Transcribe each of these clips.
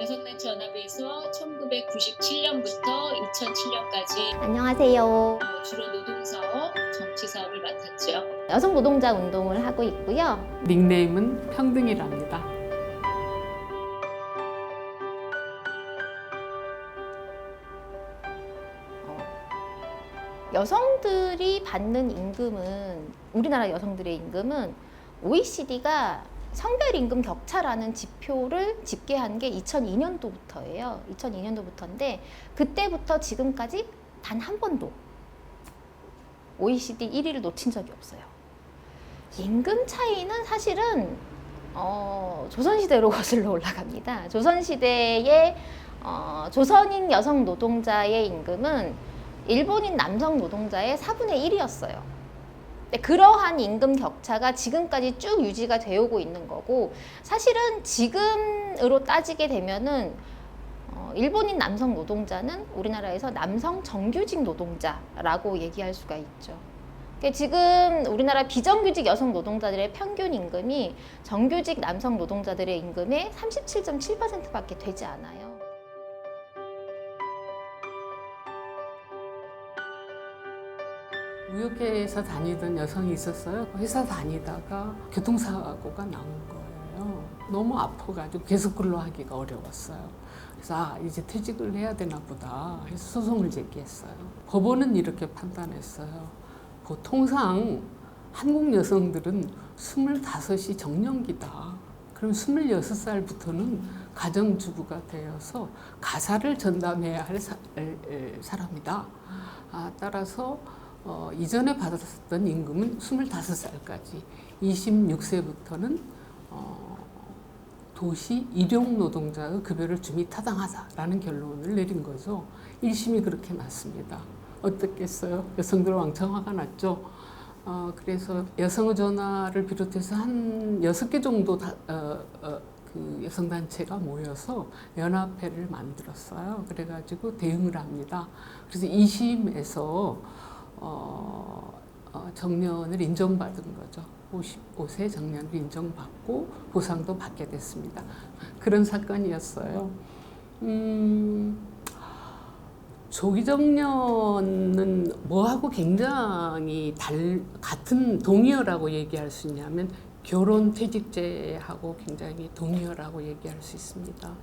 여성단체연합에서 1997년부터 2007년까지 안녕하세요. 주로 노동사업, 정치사업을 맡았죠. 여성 노동자 운동을 하고 있고요. 닉네임은 평등이랍니다. 여성들이 받는 임금은, 우리나라 여성들의 임금은 OECD가 성별 임금 격차라는 지표를 집계한 게 2002년도부터예요. 2002년도부터인데 그때부터 지금까지 단 한 번도 OECD 1위를 놓친 적이 없어요. 임금 차이는 사실은 조선시대로 거슬러 올라갑니다. 조선시대의 조선인 여성 노동자의 임금은 일본인 남성 노동자의 4분의 1이었어요. 그러한 임금 격차가 지금까지 쭉 유지가 되어 오고 있는 거고, 사실은 지금으로 따지게 되면은 일본인 남성 노동자는 우리나라에서 남성 정규직 노동자라고 얘기할 수가 있죠. 지금 우리나라 비정규직 여성 노동자들의 평균 임금이 정규직 남성 노동자들의 임금의 37.7%밖에 되지 않아요. 무역회사 다니던 여성이 있었어요. 회사 다니다가 교통사고가 나온 거예요. 너무 아파가지고 계속 근로하기가 어려웠어요. 그래서 이제 퇴직을 해야 되나 보다 해서 소송을 제기했어요. 법원은 이렇게 판단했어요. 통상 한국 여성들은 25이 정년기다. 그럼 26살부터는 가정주부가 되어서 가사를 전담해야 할 사람이다. 따라서 이전에 받았던 임금은 25살까지, 26세부터는 도시 일용 노동자의 급여를 줌이 타당하다라는 결론을 내린 거죠. 1심이 그렇게 났습니다. 어떻겠어요? 여성들 왕창 화가 났죠. 그래서 여성의 전화를 비롯해서 한 6개 정도 그 여성단체가 모여서 연합회를 만들었어요. 그래가지고 대응을 합니다. 그래서 2심에서 정년을 인정받은 거죠. 55세 정년을 인정받고 보상도 받게 됐습니다. 그런 사건이었어요. 조기 정년은 뭐하고 굉장히 같은 동의어라고 얘기할 수 있냐면 결혼 퇴직제하고 굉장히 동의어라고 얘기할 수 있습니다.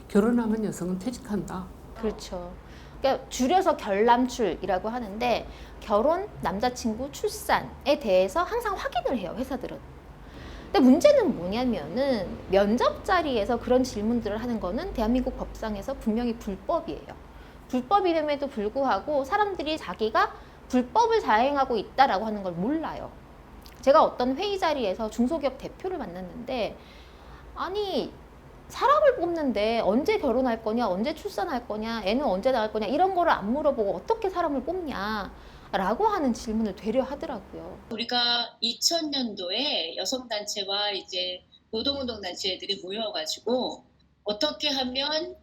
결혼하면 여성은 퇴직한다. 그렇죠. 그러니까 줄여서 결남출이라고 하는데, 결혼, 남자친구, 출산에 대해서 항상 확인을 해요, 회사들은. 근데 문제는 뭐냐면은 면접 자리에서 그런 질문들을 하는 거는 대한민국 법상에서 분명히 불법이에요. 불법임에도 불구하고 사람들이 자기가 불법을 자행하고 있다라고 하는 걸 몰라요. 제가 어떤 회의 자리에서 중소기업 대표를 만났는데, 아니 사람을 뽑는데 언제 결혼할 거냐, 언제 출산할 거냐, 애는 언제 낳을 거냐, 이런 거를 안 물어보고 어떻게 사람을 뽑냐 라고 하는 질문을 되려 하더라고요. 우리가 2000년도에 여성단체와 이제 노동운동단체들이 모여가지고 어떻게 하면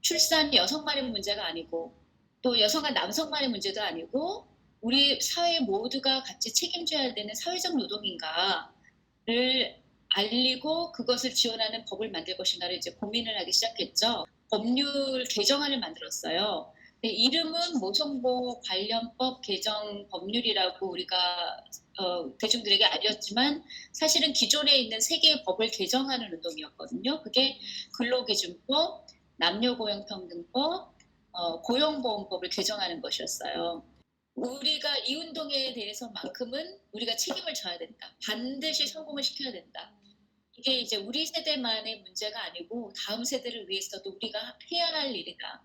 출산이 여성만의 문제가 아니고 또 여성과 남성만의 문제도 아니고 우리 사회 모두가 같이 책임져야 되는 사회적 노동인가를 알리고 그것을 지원하는 법을 만들 것인가를 이제 고민을 하기 시작했죠. 법률 개정안을 만들었어요. 이름은 모성보호 관련법 개정 법률이라고 우리가 대중들에게 알렸지만 사실은 기존에 있는 세 개의 법을 개정하는 운동이었거든요. 그게 근로기준법, 남녀고용평등법, 고용보험법을 개정하는 것이었어요. 우리가 이 운동에 대해서만큼은 우리가 책임을 져야 된다. 반드시 성공을 시켜야 된다. 이게 이제 우리 세대만의 문제가 아니고 다음 세대를 위해서도 우리가 해야 할 일이다.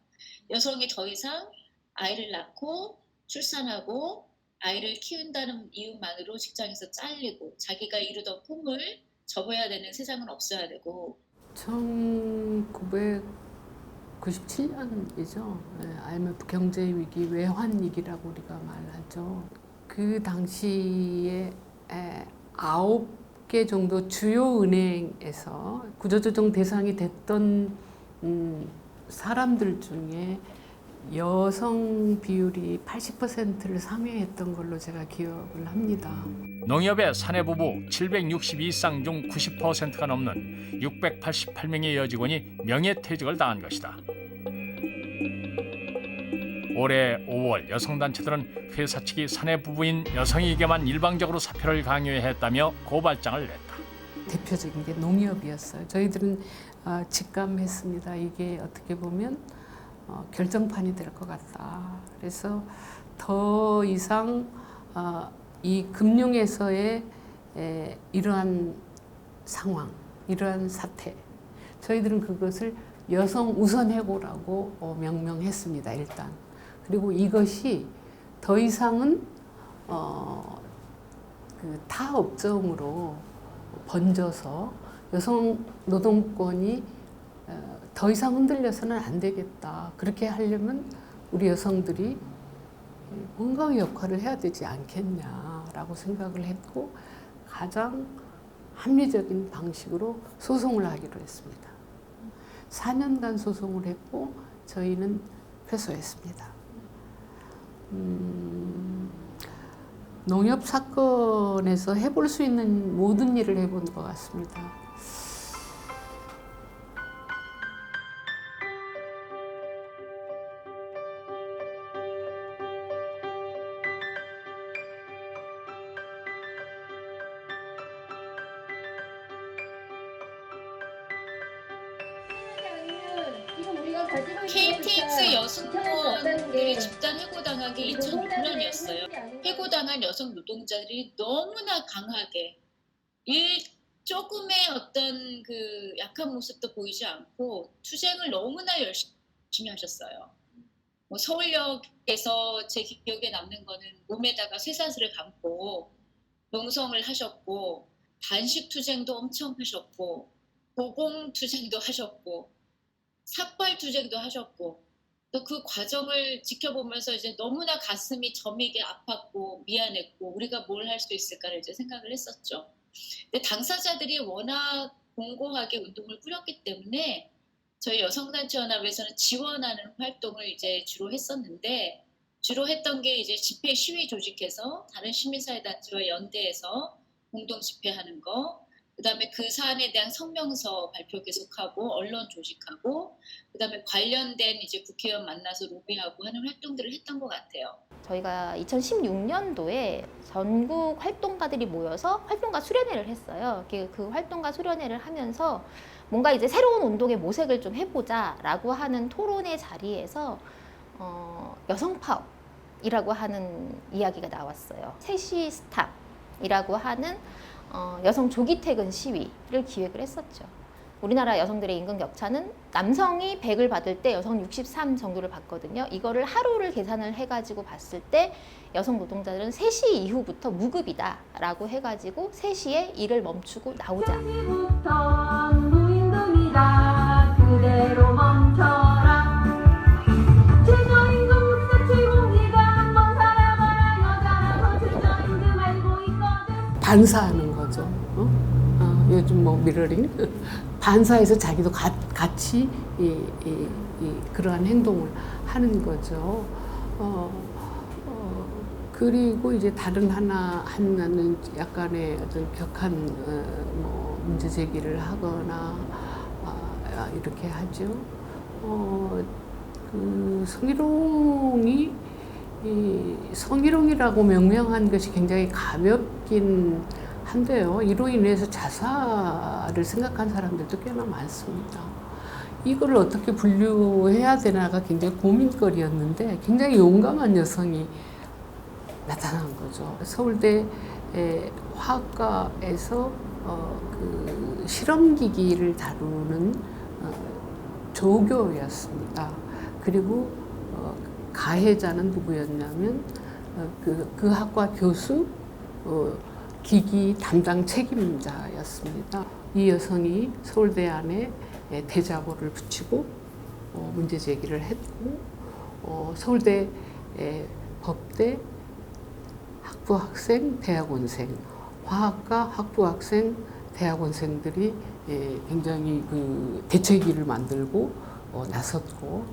여성이 더 이상 아이를 낳고 출산하고 아이를 키운다는 이유만으로 직장에서 잘리고 자기가 이루던 꿈을 접어야 되는 세상은 없어야 되고. 1997년이죠. IMF 경제위기 외환위기라고 우리가 말하죠. 그 당시에 9개 정도 주요 은행에서 구조조정 대상이 됐던 사람들 중에 여성 비율이 80%를 상회했던 걸로 제가 기억을 합니다. 농협의 사내 부부 762쌍 중 90%가 넘는 688명의 여직원이 명예퇴직을 당한 것이다. 올해 5월 여성단체들은 회사 측이 사내 부부인 여성에게만 일방적으로 사표를 강요했다며 고발장을 냈다. 대표적인 게 농협이었어요. 저희들은 직감했습니다. 이게 어떻게 보면 결정판이 될 것 같다. 그래서 더 이상 이 금융에서의 이러한 상황, 이러한 사태, 저희들은 그것을 여성 우선 해고라고 명명했습니다. 일단. 그리고 이것이 더 이상은 그 타 업종으로 번져서 여성 노동권이 더 이상 흔들려서는 안 되겠다. 그렇게 하려면 우리 여성들이 뭔가 역할을 해야 되지 않겠냐라고 생각을 했고 가장 합리적인 방식으로 소송을 하기로 했습니다. 4년간 소송을 했고 저희는 패소했습니다. 농협 사건에서 해볼 수 있는 모든 일을 해본 것 같습니다. KTX 여성원들이 집단 해고당한 게 2006년이었어요. 해고당한 여성 노동자들이 너무나 강하게 조금의 어떤 그 약한 모습도 보이지 않고 투쟁을 너무나 열심히 하셨어요. 뭐 서울역에서 제 기억에 남는 거는 몸에다가 쇠사슬을 감고 농성을 하셨고 단식 투쟁도 엄청 하셨고 고공 투쟁도 하셨고 삭발 투쟁도 하셨고 또 그 과정을 지켜보면서 이제 너무나 가슴이 저미게 아팠고 미안했고 우리가 뭘 할 수 있을까를 이제 생각을 했었죠. 근데 당사자들이 워낙 공고하게 운동을 꾸렸기 때문에 저희 여성단체연합에서는 지원하는 활동을 이제 주로 했었는데 주로 했던 게 이제 집회 시위 조직해서 다른 시민사회단체와 연대해서 공동 집회하는 거, 그다음에 그 사안에 대한 성명서 발표 계속하고 언론 조직하고 그다음에 관련된 이제 국회의원 만나서 로비하고 하는 활동들을 했던 것 같아요. 저희가 2016년도에 전국 활동가들이 모여서 활동가 수련회를 했어요. 그 활동가 수련회를 하면서 뭔가 이제 새로운 운동의 모색을 좀 해보자라고 하는 토론의 자리에서 여성 파업이라고 하는 이야기가 나왔어요. 3시 스탑이라고 하는 여성 조기 퇴근 시위를 기획을 했었죠. 우리나라 여성들의 임금 격차는 남성이 100을 받을 때 여성은 63 정도를 받거든요. 이거를 하루를 계산을 해가지고 봤을 때 여성 노동자들은 3시 이후부터 무급이다라고 해가지고 3시에 일을 멈추고 나오자. 무임금이다 그대로 멈춰라. 최저임금 최고기가 한번 살아봐라. 여자라서 최저임금 알고 있거든. 반사하는 거죠. 요즘 뭐 미러링 반사해서 자기도 같이 그러한 행동을 하는 거죠. 그리고 이제 다른 하나는 약간의 어떤 격한 뭐 문제 제기를 하거나 이렇게 하죠. 그 성희롱이라고 명명한 것이 굉장히 가볍긴 한데요. 이로 인해서 자살을 생각한 사람들도 꽤나 많습니다. 이걸 어떻게 분류해야 되나가 굉장히 고민거리였는데 굉장히 용감한 여성이 나타난 거죠. 서울대 화학과에서 그 실험기기를 다루는 조교였습니다. 그리고 가해자는 누구였냐면 그 학과 교수 기기 담당 책임자였습니다. 이 여성이 서울대 안에 대자보를 붙이고 문제 제기를 했고 서울대 법대 학부학생, 대학원생, 화학과 학부학생, 대학원생들이 굉장히 그 대책위를 만들고 나섰고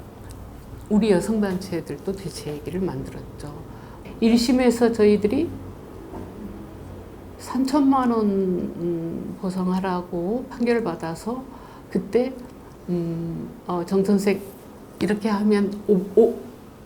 우리 여성단체들도 대책회의를 만들었죠. 1심에서 저희들이 3천만 원 보상하라고 판결을 받아서 그때 정선생 이렇게 하면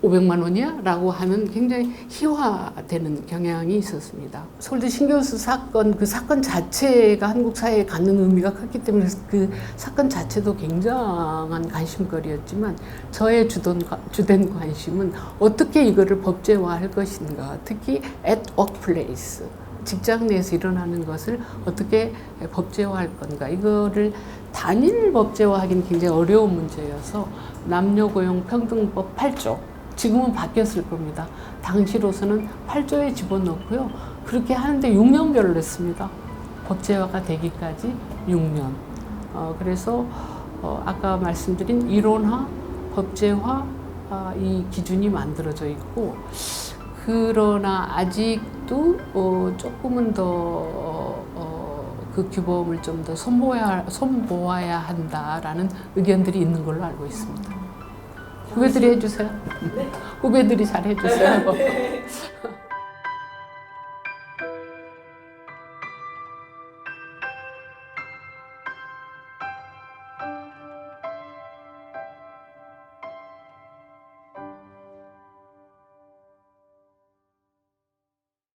500만 원이야? 라고 하는 굉장히 희화되는 경향이 있었습니다. 서울대 신교수 사건, 그 사건 자체가 한국 사회에 갖는 의미가 컸기 때문에 그 사건 자체도 굉장한 관심거리였지만 저의 주된 관심은 어떻게 이거를 법제화할 것인가, 특히 at workplace, 직장 내에서 일어나는 것을 어떻게 법제화할 건가, 이거를 단일 법제화하기는 굉장히 어려운 문제여서 남녀고용평등법 8조, 지금은 바뀌었을 겁니다. 당시로서는 8조에 집어넣고요. 그렇게 하는데 6년별로 했습니다. 법제화가 되기까지 6년. 그래서 아까 말씀드린 이론화, 법제화 이 기준이 만들어져 있고, 그러나 아직도 조금은 더 그 규범을 좀 더 손보아야 한다라는 의견들이 있는 걸로 알고 있습니다. 후배들이 해주세요. 후배들이 잘 해주세요.